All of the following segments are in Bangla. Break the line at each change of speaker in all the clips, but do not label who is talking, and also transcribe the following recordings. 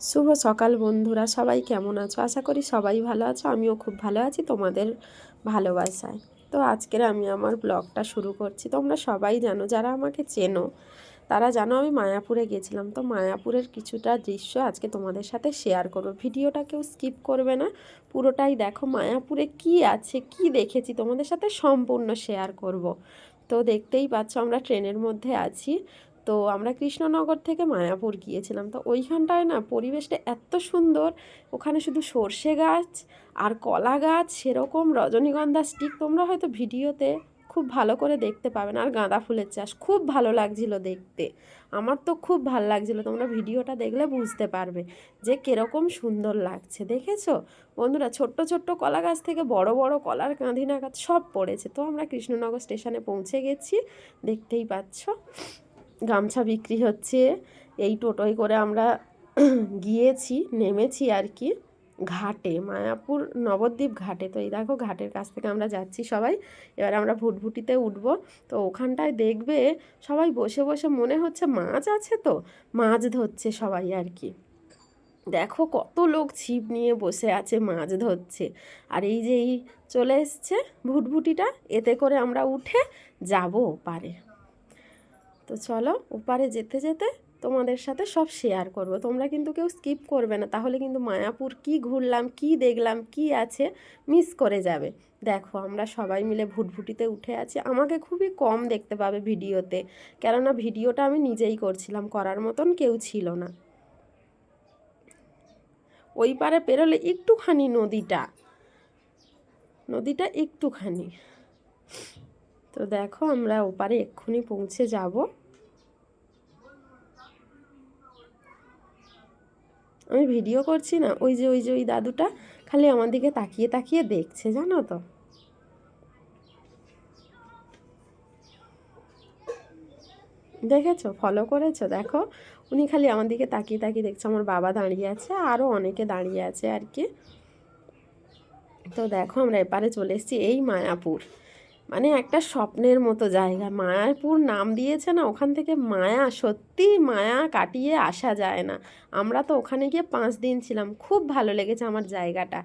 শুভ সকাল বন্ধুরা, সবাই কেমন আছো? আশা করি সবাই ভালো আছো। আমিও খুব ভালো আছি তোমাদের ভালোবাসায়। তো আজকের আমি আমার ব্লগটা শুরু করছি। তোমরা সবাই জানো, যারা আমাকে চেনো তারা জানো আমি মায়াপুরে গেছিলাম। তো মায়াপুরের কিছুটা দৃশ্য আজকে তোমাদের সাথে শেয়ার করবো। ভিডিওটা কেউ স্কিপ করবে না, পুরোটাই দেখো। মায়াপুরে কি আছে, কি দেখেছি তোমাদের সাথে সম্পূর্ণ শেয়ার করব। তো দেখতেই পাচ্ছ আমরা ট্রেনের মধ্যে আছি। তো আমরা কৃষ্ণনগর থেকে মায়াপুর গিয়েছিলাম। তো ওইখানটায় না পরিবেশটা এত সুন্দর, ওখানে শুধু সর্ষে গাছ আর কলা গাছ, সেরকম রজনীগন্ধা স্টিক তোমরা হয়তো ভিডিওতে খুব ভালো করে দেখতে পাবে না। আর গাঁদা ফুলের চাষ খুব ভালো লাগছিল দেখতে, আমার তো খুব ভালো লাগছিল। তোমরা ভিডিওটা দেখলে বুঝতে পারবে যে কীরকম সুন্দর লাগছে। দেখেছো বন্ধুরা, ছোট্ট ছোট্ট কলা গাছ থেকে বড় বড় কলার কাঁধি নাগাদ সব পড়েছে। তো আমরা কৃষ্ণনগর স্টেশনে পৌঁছে গেছি, দেখতেই পাচ্ছ গামছা বিক্রি হচ্ছে। এই টোটোয় করে আমরা গিয়েছি, নেমেছি আর কি ঘাটে, মায়াপুর নবদ্বীপ ঘাটে। তো এই দেখো ঘাটের কাছ থেকে আমরা যাচ্ছি সবাই। এবার আমরা ভুটভুটিতে উঠব। তো ওখানটায় দেখবে সবাই বসে বসে, মনে হচ্ছে মাছ আছে, তো মাছ ধরছে সবাই আর কি। দেখো কত লোক ছিপ নিয়ে বসে আছে, মাছ ধরছে। আর এই যে এই চলে এসছে ভুটভুটিটা, এতে করে আমরা উঠে যাব ওপারে। তো চলো ওপারে যেতে যেতে তোমাদের সাথে সব শেয়ার করব। তোমরা কিন্তু কেউ স্কিপ করবে না, তাহলে কিন্তু মায়াপুর কি ঘুরলাম, কি দেখলাম, কি আছে মিস করে যাবে। দেখো আমরা সবাই মিলে ভুটভুটিতে উঠে আছি। আমাকে খুবই কম দেখতে পাবে ভিডিওতে, কেননা ভিডিওটা আমি নিজেই করছিলাম, করার মতন কেউ ছিল না। ওই পারে পেরোলে একটুখানি নদীটা একটুখানি। তো দেখো আমরা ওপারে এক্ষুনি পৌঁছে যাব। আমি ভিডিও করছি না, ওই যে ওই দাদুটা খালি আমার দিকে তাকিয়ে তাকিয়ে দেখছে, জানো তো। দেখেছো, ফলো করেছো? দেখো উনি খালি আমার দিকে তাকিয়ে তাকিয়ে দেখছে। আমার বাবা দাঁড়িয়ে আছে, আরও অনেকে দাঁড়িয়ে আছে আর কি। তো দেখো আমরা এপারে চলে এসেছি, এই মায়াপুর। মানে একটা স্বপ্নের মতো জায়গা। মায়াপুর নাম দিয়েছে না, ওখান থেকে মায়া, সত্যি মায়া কাটিয়ে আসা যায় না। আমরা তো ওখানে গিয়ে 5 দিন ছিলাম, খুব ভালো লেগেছে আমার জায়গাটা।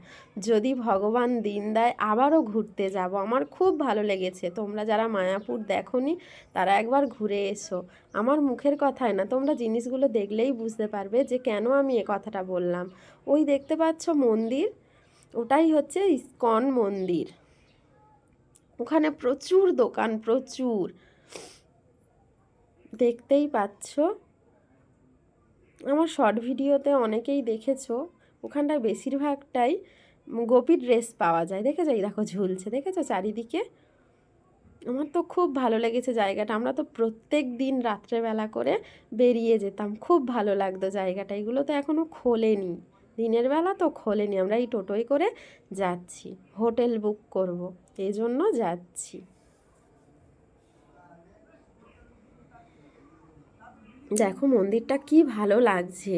যদি ভগবান দিন দেয় আবারও ঘুরতে যাব, আমার খুব ভালো লেগেছে। তোমরা যারা মায়াপুর দেখোনি তারা একবার ঘুরে এসো। আমার মুখের কথায় না, তোমরা জিনিসগুলো দেখলেই বুঝতে পারবে যে কেন আমি এ কথাটা বললাম। ওই দেখতে পাচ্ছ মন্দির, ওটাই হচ্ছে ইস্কন মন্দির। ওখানে প্রচুর দোকান, প্রচুর, দেখতেই পাচ্ছ। আমার শর্ট ভিডিওতে অনেকেই দেখেছো, ওখানটায় বেশিরভাগটাই গোপী ড্রেস পাওয়া যায়। দেখেছো, এই দেখো ঝুলছে, দেখেছো চারিদিকে। আমার তো খুব ভালো লেগেছে জায়গাটা। আমরা তো প্রত্যেক দিন রাত্রেবেলা করে বেরিয়ে যেতাম, খুব ভালো লাগতো জায়গাটা। এগুলো তো এখনও খোলেনি, দিনের বেলা তো খোলেনি। আমরা এই টোটোয় করে যাচ্ছি, হোটেল বুক করব, এই জন্য যাচ্ছি। দেখো মন্দিরটা কি ভালো লাগছে।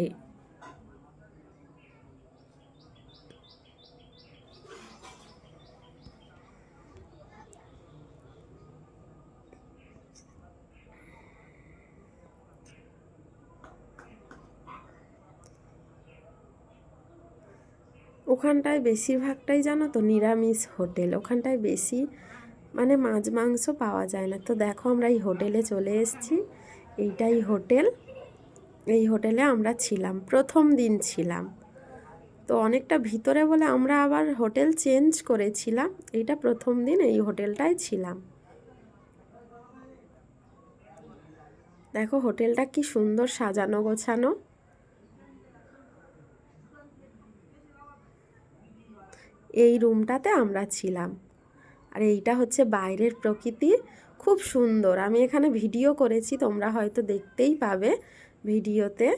ওখানটায় বেশিরভাগটাই জানো তো নিরামিষ হোটেল। ওখানটায় বেশি মানে মাছ মাংস পাওয়া যায় না। তো দেখো আমরা এই হোটেলে চলে এসেছি, এইটাই হোটেল। এই হোটেলে আমরা ছিলাম, প্রথম দিন ছিলাম। তো অনেকটা ভিতরে বলে আমরা আবার হোটেল চেঞ্জ করেছিলাম। এইটা প্রথম দিন এই হোটেলটায় ছিলাম। দেখো হোটেলটা কি সুন্দর সাজানো গোছানো। এই রুমটাতে আমরা ছিলাম। আর এইটা হচ্ছে বাইরের প্রকৃতি, খুব সুন্দর। আমি এখানে ভিডিও করেছি, তোমরা হয়তো দেখতেই পাবে ভিডিওতে।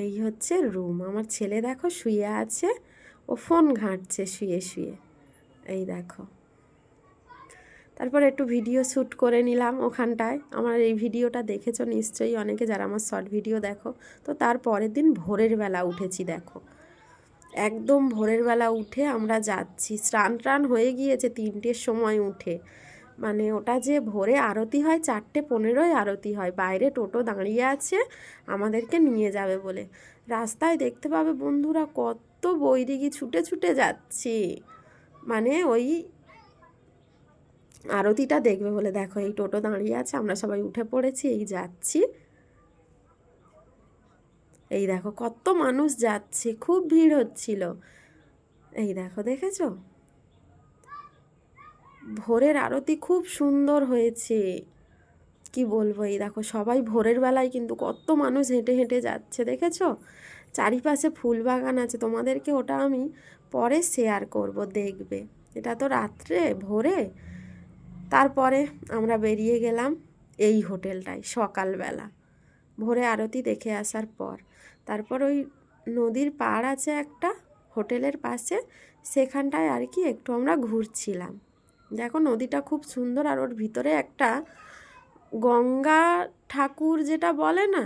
এই হচ্ছে রুম। আমার ছেলে দেখো শুয়ে আছে, ও ফোন ঘাঁটছে শুয়ে শুয়ে, এই দেখো। তারপর একটু ভিডিও শ্যুট করে নিলাম ওখানটায়। আমার এই ভিডিওটা দেখেছো নিশ্চয়ই অনেকে, যারা আমার শর্ট ভিডিও দেখো। তো তার পরের দিন ভোরের বেলা উঠেছি, দেখো একদম ভোরের বেলা উঠে আমরা যাচ্ছি। স্নান টান হয়ে গিয়েছে 3টের সময় উঠে। মানে ওটা যে ভোরে আরতি হয় 4:15 আরতি হয়, বাইরে টোটো দাঁড়িয়ে আছে আমাদেরকে নিয়ে যাবে বলে। রাস্তায় দেখতে পাবে বন্ধুরা কত বৈদিকে ছুটে ছুটে যাচ্ছি, মানে ওই আরতিটা দেখবে বলে। দেখো এই টোটো দাঁড়িয়ে আছে, আমরা সবাই উঠে পড়েছি, এই যাচ্ছি। এই দেখো কত মানুষ যাচ্ছে, খুব ভিড় হচ্ছিল। এই দেখো, দেখেছো? ভোরের আরতি খুব সুন্দর হয়েছে, কি বলবো। এই দেখো সবাই ভোরের বেলায় কিন্তু কত মানুষ হেঁটে হেঁটে যাচ্ছে, দেখেছো? চারিপাশে ফুল বাগান আছে, তোমাদেরকে ওটা আমি পরে শেয়ার করব, দেখবে। এটা তো রাত্রে, ভোরে। তারপরে আমরা বেরিয়ে গেলাম এই হোটেলটায় সকালবেলা, ভোরে আরতি দেখে আসার পর। তারপর ওই নদীর পাড় আছে একটা হোটেলের পাশে, সেখানটায় আর কি একটু আমরা ঘুরছিলাম। দেখো নদীটা খুব সুন্দর, আর ওর ভিতরে একটা গঙ্গা ঠাকুর যেটা বলে না,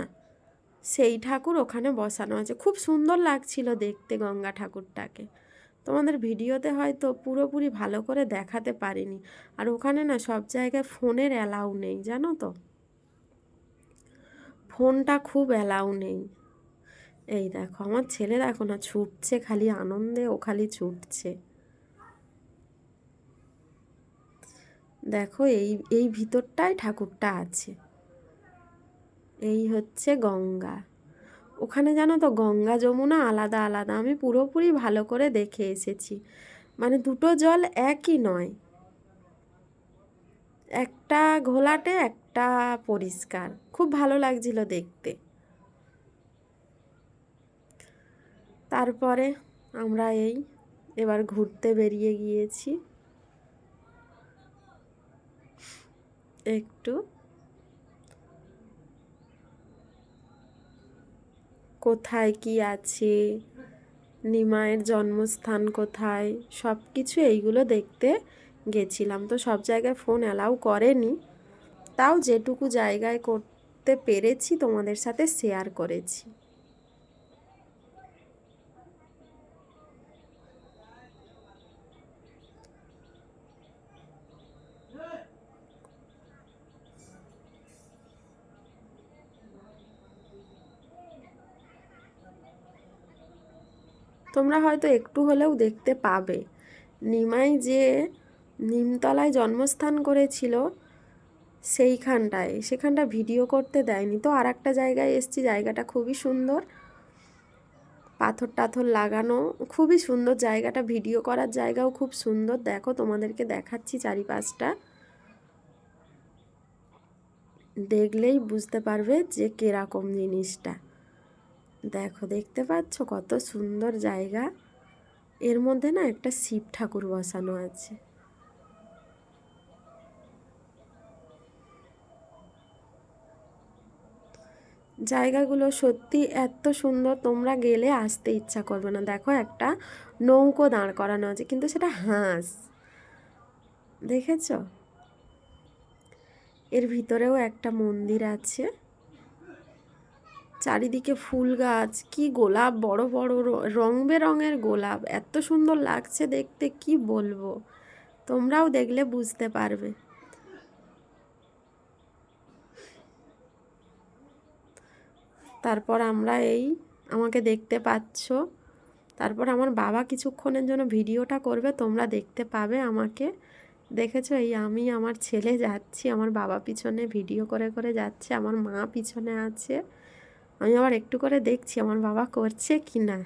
সেই ঠাকুর ওখানে বসানো আছে। খুব সুন্দর লাগছিল দেখতে গঙ্গা ঠাকুরটাকে। তোমাদের ভিডিওতে হয়তো পুরোপুরি ভালো করে দেখাতে পারিনি। আর ওখানে না সব জায়গায় ফোনের অ্যালাউ নেই, জানো তো, ফোনটা খুব অ্যালাউ নেই। এই দেখো আমার ছেলে, দেখো না ছুটছে, খালি আনন্দে ও খালি ছুটছে। দেখো এই এই ভিতরটায় ঠাকুরটা আছে। এই হচ্ছে গঙ্গা। ওখানে জানো তো গঙ্গা যমুনা আলাদা আলাদা, আমি পুরোপুরি ভালো করে দেখে এসেছি। মানে দুটো জল একই নয়, একটা ঘোলাটে একটা পরিষ্কার, খুব ভালো লাগছিল দেখতে। তারপরে আমরা এবার ঘুরতে বেরিয়ে গিয়েছি একটু। কোথায় কি আছে, নিমাইয়ের জন্মস্থান কোথায়, সব কিছু এইগুলো দেখতে গেছিলাম। তো সব জায়গায় ফোন অ্যালাউ করেনি, তাও যেটুকু জায়গায় করতে পেরেছি তোমাদের সাথে শেয়ার করেছি। তোমরা হয়তো একটু হলেও দেখতে পাবে, নিমাই যে নিমতলায় জন্মস্থান করেছিল সেখানটা ভিডিও করতে দেয়নি। তো আর একটা জায়গায় এসছি, জায়গাটা খুবই সুন্দর, পাথর টাথর লাগানো, খুবই সুন্দর জায়গাটা, ভিডিও করার জায়গাও খুব সুন্দর। দেখো তোমাদেরকে দেখাচ্ছি চারিপাশটা, দেখলেই বুঝতে পারবে যে কিরকম জিনিসটা। দেখো দেখতে পাচ্ছ কত সুন্দর জায়গা। এর মধ্যে না একটা শিব ঠাকুর বসানো আছে। জায়গাগুলো সত্যি এত সুন্দর, তোমরা গেলে আসতে ইচ্ছা করবে না। দেখো একটা নৌকো দাঁড় করানো আছে, কিন্তু সেটা হাঁস, দেখেছ? এর ভিতরেও একটা মন্দির আছে, চারিদিকে ফুল গাছ, কি গোলাপ, বড় বড় রং বেরঙের গোলাপ, এত সুন্দর লাগছে দেখতে, কি বলবো। তোমরাও দেখলে বুঝতে পারবে। তারপর আমরা আমাকে দেখতে পাচ্ছ, তারপর আমার বাবা কিছুক্ষণের জন্য ভিডিওটা করবে, তোমরা দেখতে পাবে আমাকে। দেখেছো, আমি আমার ছেলে যাচ্ছি, আমার বাবা পিছনে ভিডিও করে করে যাচ্ছে, আমার মা পিছনে আছে। আমি আবার একটু করে দেখছি আমার বাবা করছে কি না।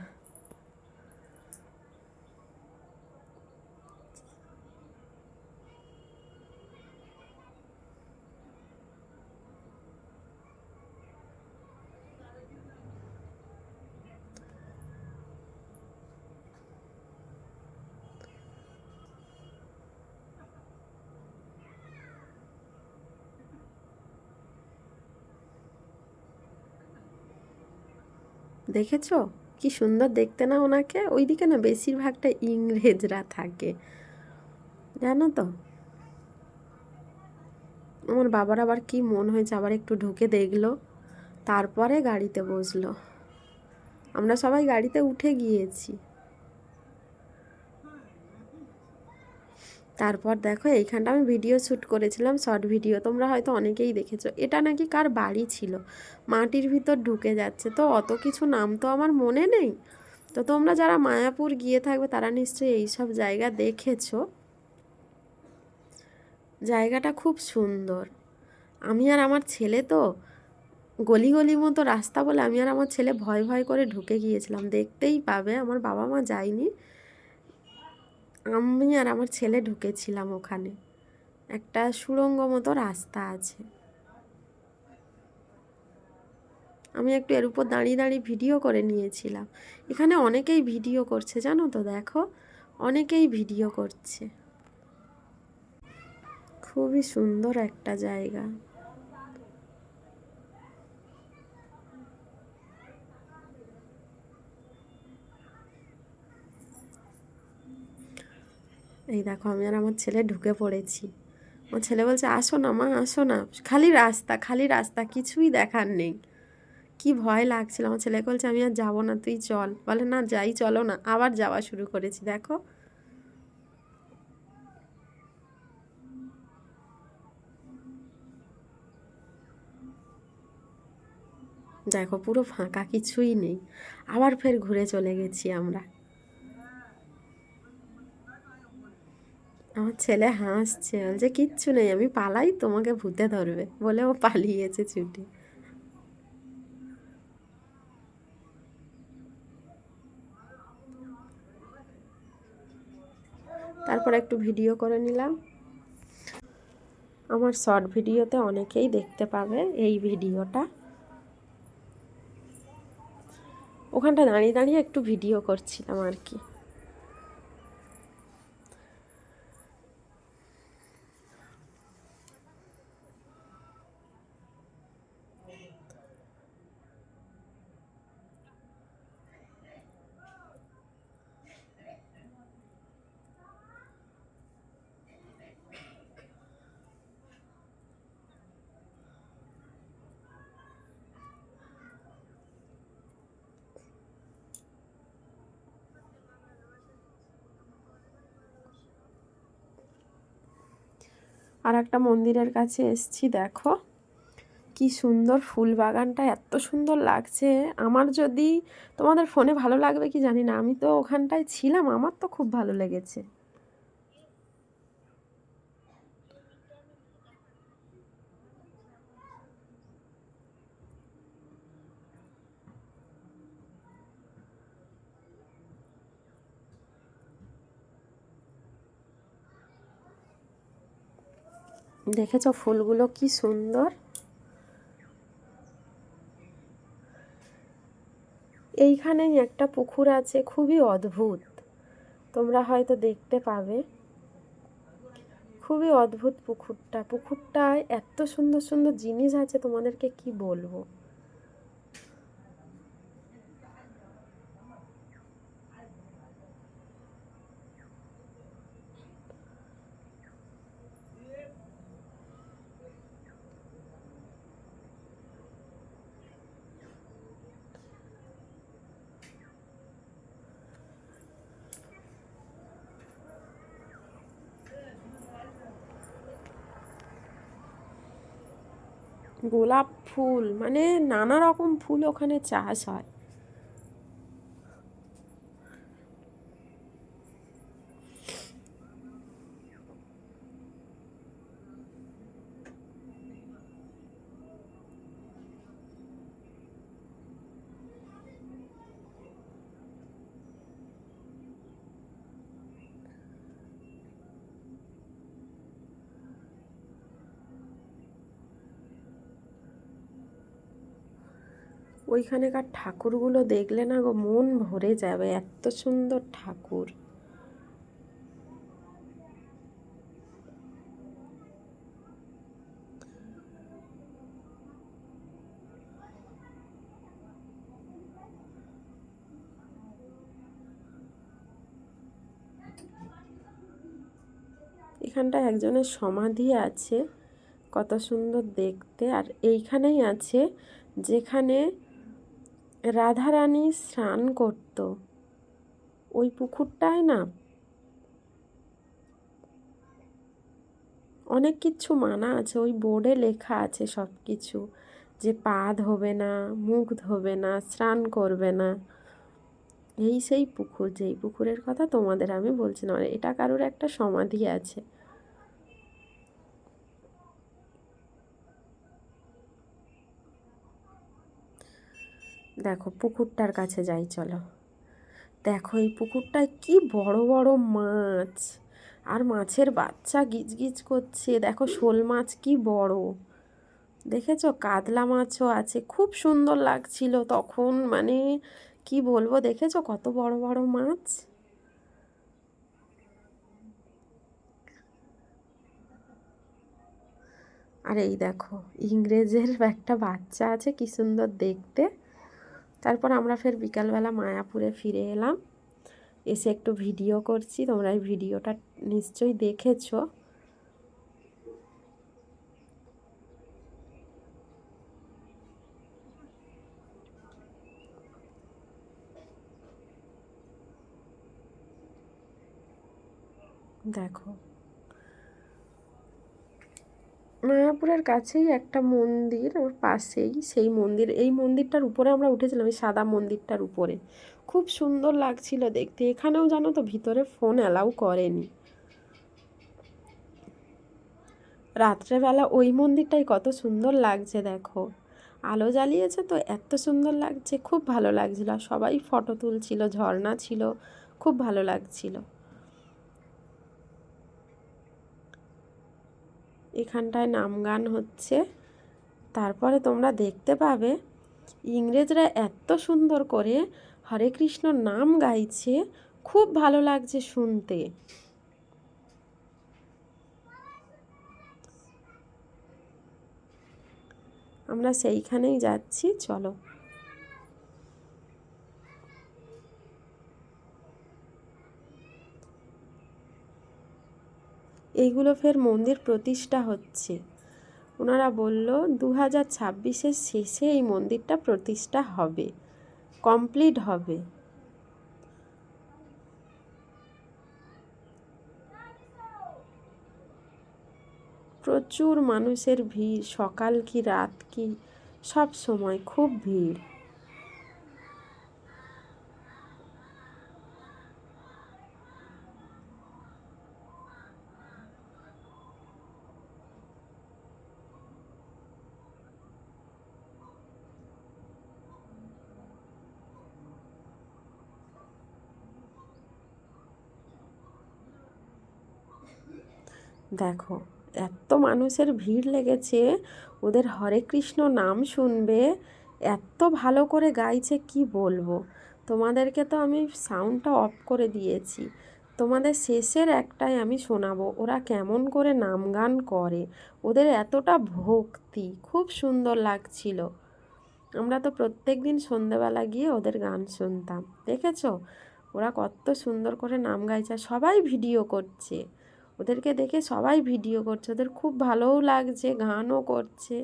দেখেছো কি সুন্দর দেখতে না ওনাকে? ওইদিকে না বেশিরভাগটা ইংরেজরা থাকে, জানো তো। আমার বাবার আবার কি মন হয়েছে, আবার একটু ঢুকে দেখলো, তারপরে গাড়িতে বসলো। আমরা সবাই গাড়িতে উঠে গিয়েছি। তারপর দেখো এইখানটা আমি ভিডিও শ্যুট করেছিলাম, শর্ট ভিডিও, তোমরা হয়তো অনেকেই দেখেছো। এটা নাকি কার বাড়ি ছিল, মাটির ভিতর ঢুকে যাচ্ছে। তো অত কিছু নাম তো আমার মনে নেই। তো তোমরা যারা মায়াপুর গিয়ে থাকবে তারা নিশ্চয়ই এইসব জায়গা দেখেছো। জায়গাটা খুব সুন্দর। আমি আর আমার ছেলে তো গলি গলি মতো রাস্তা বলে আমি আর আমার ছেলে ভয় ভয় করে ঢুকে গিয়েছিলাম। দেখতেই পাবে, আমার বাবা মা যায়নি, আমি আর আমার ছেলে ঢুকেছিলাম। ওখানে একটা সুড়ঙ্গ মতো রাস্তা আছে। আমি একটু এর উপর দাঁড়িয়ে দাঁড়িয়ে ভিডিও করে নিয়েছিলাম। এখানে অনেকেই ভিডিও করছে জানো তো, দেখো অনেকেই ভিডিও করছে। খুবই সুন্দর একটা জায়গা। এই দেখো আমি আর আমার ছেলে ঢুকে পড়েছি। আমার ছেলে বলছে আসো না মা, আসো না, খালি রাস্তা খালি রাস্তা, কিছুই দেখার নেই। কি ভয় লাগছিল। আমার ছেলেকে বলছে আমি আর যাবো না, তুই চল। বলে না যাই, চলো না। আবার যাওয়া শুরু করেছি। দেখো দেখো পুরো ফাঁকা, কিছুই নেই। আবার ফের ঘুরে চলে গেছি আমরা। আমার ছেলে হাসছে, বলছে কিচ্ছু নেই, আমি পালাই, তোমাকে ভূতে ধরবে, বলে ও পালিয়েছে ছুটে। তারপর একটু ভিডিও করে নিলাম। আমার শর্ট ভিডিওতে অনেকেই দেখতে পাবে এই ভিডিওটা। ওখানটা দাঁড়িয়ে দাঁড়িয়ে একটু ভিডিও করছিলাম আর কি। আর একটা মন্দিরের কাছে এসছি, দেখো কি সুন্দর ফুল বাগানটা, এত সুন্দর লাগছে। আমার যদি তোমাদের ফোনে ভালো লাগবে কি জানি না, আমি তো ওখানটায় ছিলাম, আমার তো খুব ভালো লেগেছে। দেখেছো ফুলগুলো কি সুন্দর। এইখানেই একটা পুকুর আছে, খুবই অদ্ভুত, তোমরা হয়তো দেখতে পাবে। খুবই অদ্ভুত পুকুরটা। পুকুরটায় এত সুন্দর সুন্দর জিনিস আছে, তোমাদেরকে কি বলবো। গোলাপ ফুল মানে নানা রকম ফুল ওখানে চাষ হয়। ওইখানেকার ঠাকুরগুলো দেখলে না গো মন ভরে যাবে, এত সুন্দর ঠাকুর। এখানটায় একজনের সমাধি আছে, কত সুন্দর দেখতে। আর এইখানেই আছে যেখানে রাধারানী স্নান করতো, ওই পুকুরটায় না অনেক কিছু মানা আছে, ওই বোর্ডে লেখা আছে সব কিছু, যে পা ধোবে না, মুখ ধোবে না, স্নান করবে না। এই সেই পুকুর, যেই পুকুরের কথা তোমাদের আমি বলছি না, এটা কারোর একটা সমাধি আছে। দেখো পুকুরটার কাছে যাই চলো। দেখো এই পুকুরটায় কি বড় বড় মাছ, আর মাছের বাচ্চা গিজগিজ করছে। দেখো শোল মাছ কি বড়, দেখেছো? কাতলা মাছও আছে, খুব সুন্দর লাগছিল তখন, মানে কি বলবো, দেখেছো কত বড় বড় মাছ। আর এই দেখো ইংরেজের একটা বাচ্চা আছে, কি সুন্দর দেখতে। তারপর আমরা ফের বিকালবেলা মায়াপুরে ফিরে এলাম, এসে একটু ভিডিও করছি। তোমরা এই ভিডিওটা নিশ্চয়ই দেখেছো। দেখো মায়াপুরের কাছেই একটা মন্দির, ওর পাশেই সেই মন্দির, এই মন্দিরটার উপরে আমরা উঠেছিলাম, এই সাদা মন্দিরটার উপরে, খুব সুন্দর লাগছিল দেখতে। এখানেও জানো তো ভিতরে ফোন অ্যালাউ করেনি। রাত্রেবেলা ওই মন্দিরটাই কত সুন্দর লাগছে, দেখো আলো জ্বালিয়েছে তো এত সুন্দর লাগছে, খুব ভালো লাগছিল। আর সবাই ফটো তুলছিল, ঝর্ণা ছিল, খুব ভালো লাগছিল। এখানটায় নাম গান হচ্ছে। তারপরে তোমরা দেখতে পাবে ইংরেজরা এত সুন্দর করে হরে কৃষ্ণ নাম গাইছে, খুব ভালো লাগছে শুনতে। আমরা সেইখানেই যাচ্ছি, চলো। এইগুলো ফের মন্দির প্রতিষ্ঠা হচ্ছে। ওনারা বলল 2026-এর শেষে এই মন্দিরটা প্রতিষ্ঠা হবে, কমপ্লিট হবে। প্রচুর মানুষের ভিড়, সকাল কি রাত কি সব সময় খুব ভিড়। দেখো এত মানুষের ভিড় লেগেছে, ওদের হরে কৃষ্ণ নাম শুনবে, এত ভালো করে গাইছে কি বলবো। তোমাদেরকে তো আমি সাউন্ডটা অফ করে দিয়েছি, তোমাদের শেষের একটাই আমি শোনাবো ওরা কেমন করে নাম গান করে। ওদের এতটা ভক্তি, খুব সুন্দর লাগছিল। আমরা তো প্রত্যেক দিন সন্ধেবেলা গিয়ে ওদের গান শুনতাম, দেখেছো ওরা কত সুন্দর করে নাম গাইছে। সবাই ভিডিও করছে, ওদেরকে দেখে সবাই ভিডিও করছে, ওদের খুব ভালোও লাগছে, গানও করছে।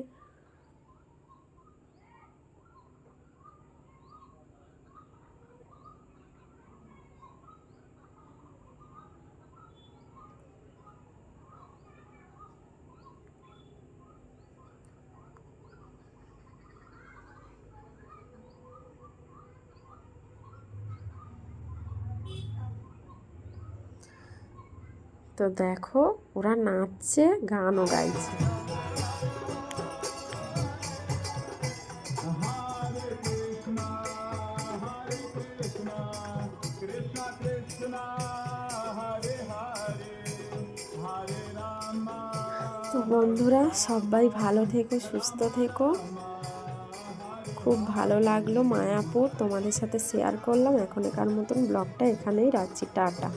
তো দেখো ওরা নাচছে, গানও গাইছে। তো বন্ধুরা সবাই ভালো থেকো, সুস্থ থেকো। খুব ভালো লাগলো মায়াপুর তোমাদের সাথে শেয়ার করলাম। এখনকার মতন ব্লগটা এখানেই রাখছি, টাটা।